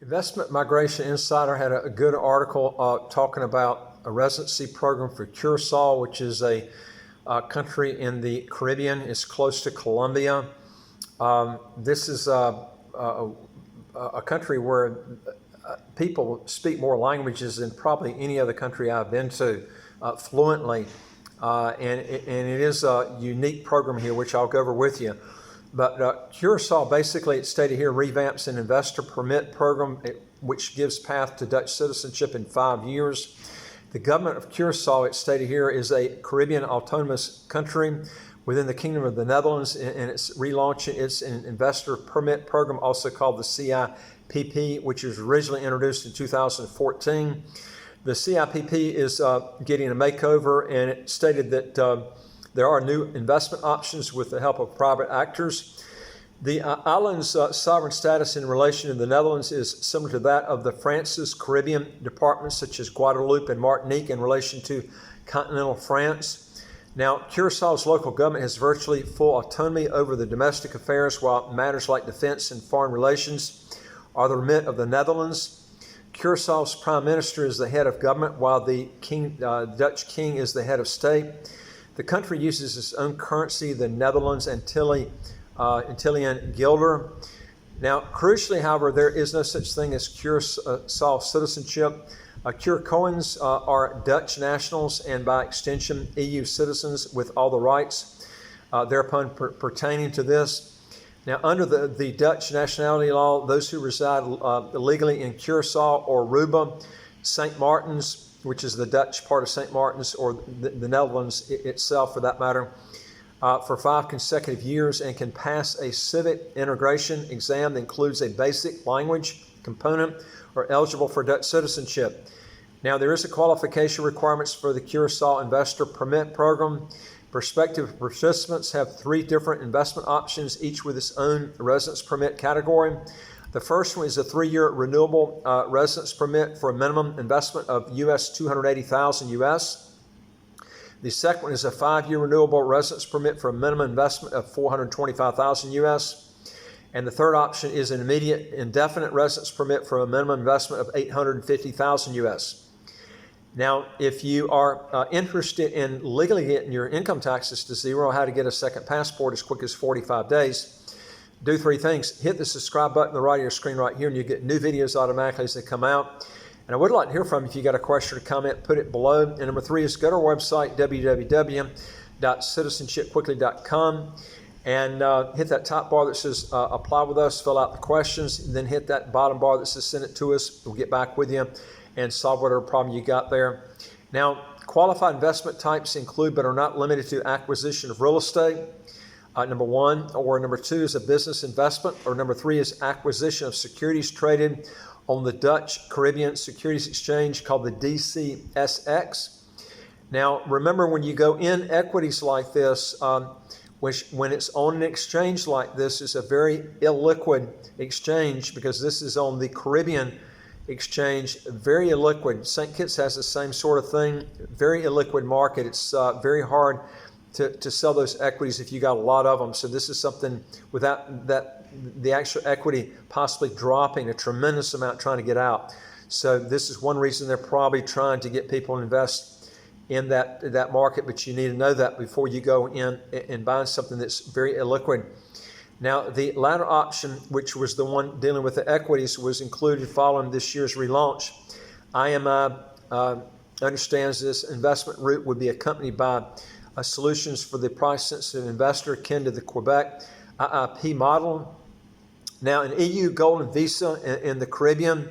Investment Migration Insider had a good article talking about a residency program for Curacao, which is a country in the Caribbean. It's close to Colombia. This is a country where people speak more languages than probably any other country I've been to fluently. And it is a unique program here, which I'll go over with you. But Curacao, basically, it's stated here, revamps an investor permit program which gives path to Dutch citizenship in 5 years. The government of Curacao, it's stated here, is a Caribbean autonomous country within the Kingdom of the Netherlands, and it's relaunching its investor permit program, also called the CIPP, which was originally introduced in 2014. The CIPP is getting a makeover, and it stated that there are new investment options with the help of private actors. The island's sovereign status in relation to the Netherlands is similar to that of the France's Caribbean departments, such as Guadeloupe and Martinique, in relation to continental France. Now, Curaçao's local government has virtually full autonomy over the domestic affairs, while matters like defense and foreign relations are the remit of the Netherlands. Curaçao's prime minister is the head of government, while the Dutch king is the head of state. The country uses its own currency, the Netherlands Antillean guilder. Now, crucially, however, there is no such thing as Curacao citizenship. Curacaoans are Dutch nationals and, by extension, EU citizens with all the rights thereupon pertaining to this. Now, under the Dutch nationality law, those who reside illegally in Curacao or Aruba, St. Martin's, which is the Dutch part of St. Martin's, or the Netherlands itself for that matter, for 5 consecutive years, and can pass a civic integration exam that includes a basic language component, are eligible for Dutch citizenship. Now, there is a qualification requirements for the Curacao Investor Permit Program. Prospective participants have 3 different investment options, each with its own residence permit category. The first one is a 3-year renewable residence permit for a minimum investment of $280,000 US. The second one is a 5-year renewable residence permit for a minimum investment of $425,000 US. And the third option is an immediate indefinite residence permit for a minimum investment of $850,000 US. Now, if you are interested in legally getting your income taxes to zero, how to get a second passport as quick as 45 days, do 3 things. Hit the subscribe button on the right of your screen right here, and you get new videos automatically as they come out. And I would like to hear from you. If you got a question or comment, put it below. And number 3 is go to our website, www.citizenshipquickly.com, and hit that top bar that says apply with us, fill out the questions, and then hit that bottom bar that says send it to us. We'll get back with you and solve whatever problem you got there. Now, qualified investment types include but are not limited to acquisition of real estate, number 1, or number 2 is a business investment, or number 3 is acquisition of securities traded on the Dutch Caribbean Securities Exchange called the DCSX. Now, remember, when you go in equities like this, when it's on an exchange like this, it's a very illiquid exchange because this is on the Caribbean exchange, very illiquid. St. Kitts has the same sort of thing, very illiquid market. It's very hard to sell those equities if you got a lot of them. So this is something without the actual equity possibly dropping a tremendous amount trying to get out. So this is one reason they're probably trying to get people to invest in that market, but you need to know that before you go in and buy something that's very illiquid. Now, the latter option, which was the one dealing with the equities, was included following this year's relaunch. IMI understands this investment route would be accompanied by solutions for the price-sensitive investor akin to the Quebec IIP model. Now, an EU golden visa in the Caribbean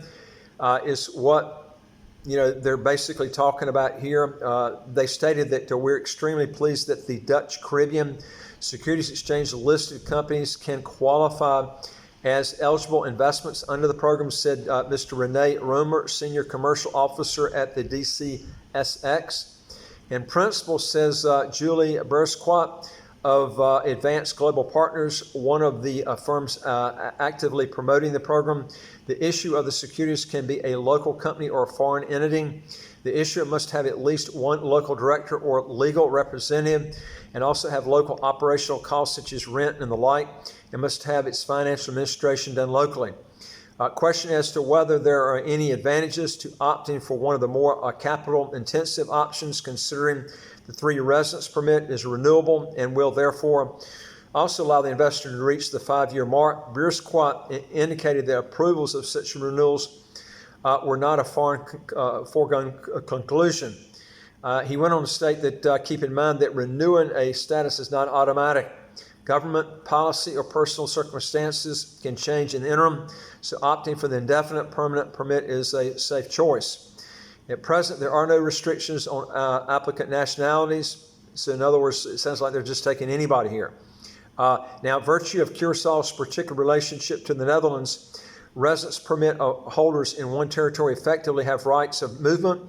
is what they're basically talking about here. They stated that we're extremely pleased that the Dutch Caribbean Securities Exchange listed companies can qualify as eligible investments under the program, said Mr. Rene Romer, Senior Commercial Officer at the DCSX. In principle, says Julie Bersquat of Advanced Global Partners, one of the firms actively promoting the program, the issue of the securities can be a local company or a foreign entity. The issuer must have at least one local director or legal representative and also have local operational costs such as rent and the like, and must have its financial administration done locally. Question as to whether there are any advantages to opting for one of the more capital-intensive options, considering the 3-year residence permit is renewable and will therefore also allow the investor to reach the 5-year mark. Beersquat indicated that approvals of such renewals were not a foregone conclusion. He went on to state that keep in mind that renewing a status is not automatic. Government policy or personal circumstances can change in the interim, so opting for the indefinite permanent permit is a safe choice. At present, there are no restrictions on applicant nationalities. So in other words, it sounds like they're just taking anybody here. Now, virtue of Curaçao's particular relationship to the Netherlands, residence permit holders in one territory effectively have rights of movement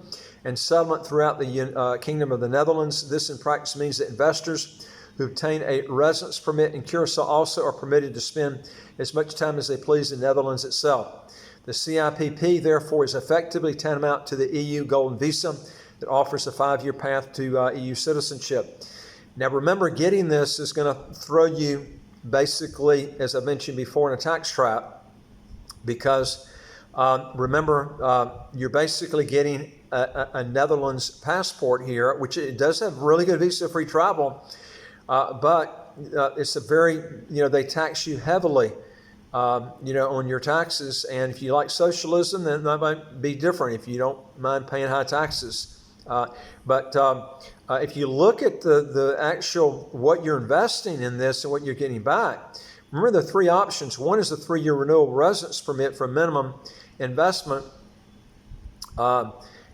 and settlement throughout the Kingdom of the Netherlands. This in practice means that investors who obtain a residence permit in Curacao also are permitted to spend as much time as they please in the Netherlands itself. The CIPP, therefore, is effectively tantamount to the EU Golden Visa that offers a 5-year path to EU citizenship. Now, remember, getting this is going to throw you basically, as I mentioned before, in a tax trap because remember, you're basically getting a Netherlands passport here, which it does have really good visa-free travel, but it's a very, they tax you heavily, on your taxes. And if you like socialism, then that might be different if you don't mind paying high taxes. But if you look at the actual, what you're investing in this and what you're getting back, remember the 3 options. One is the 3-year renewable residence permit for minimum investment.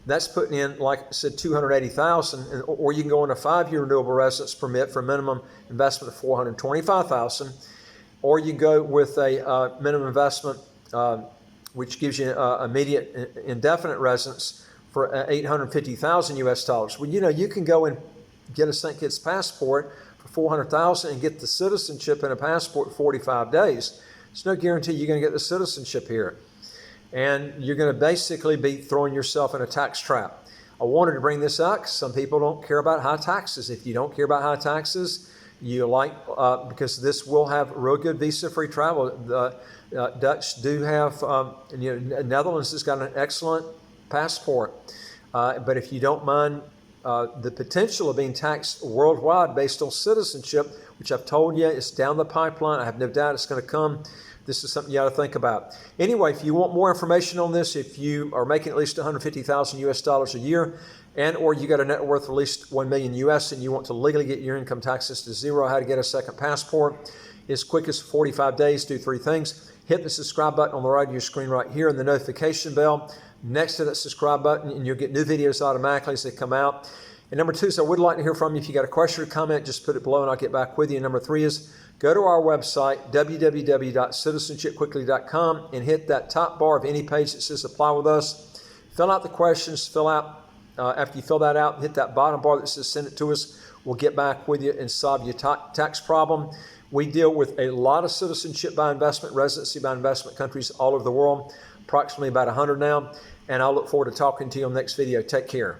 That's putting in, like I said, $280,000, or you can go on a 5-year renewable residence permit for minimum investment of $425,000, or you go with a minimum investment, which gives you immediate indefinite residence for $850,000 US dollars. Well, you can go and get a St. Kitts passport for $400,000 and get the citizenship in a passport in 45 days. There's no guarantee you're going to get the citizenship here. And you're going to basically be throwing yourself in a tax trap. I wanted to bring this up because some people don't care about high taxes. If you don't care about high taxes, you like, because this will have real good visa-free travel. The Dutch do have, Netherlands has got an excellent passport. But if you don't mind the potential of being taxed worldwide based on citizenship, which I've told you is down the pipeline, I have no doubt it's going to come. This is something you ought to think about. Anyway, if you want more information on this, if you are making at least $150,000 US dollars a year, and or you got a net worth of at least 1 million US and you want to legally get your income taxes to zero, how to get a second passport, as quick as 45 days, do 3 things. Hit the subscribe button on the right of your screen right here and the notification bell next to that subscribe button, and you'll get new videos automatically as they come out. And number 2 is I would like to hear from you. If you got a question or comment, just put it below and I'll get back with you. And number 3 is go to our website, www.citizenshipquickly.com, and hit that top bar of any page that says apply with us. Fill out the questions, after you fill that out, hit that bottom bar that says send it to us. We'll get back with you and solve your tax problem. We deal with a lot of citizenship by investment, residency by investment countries all over the world, approximately about 100 now. And I'll look forward to talking to you on the next video. Take care.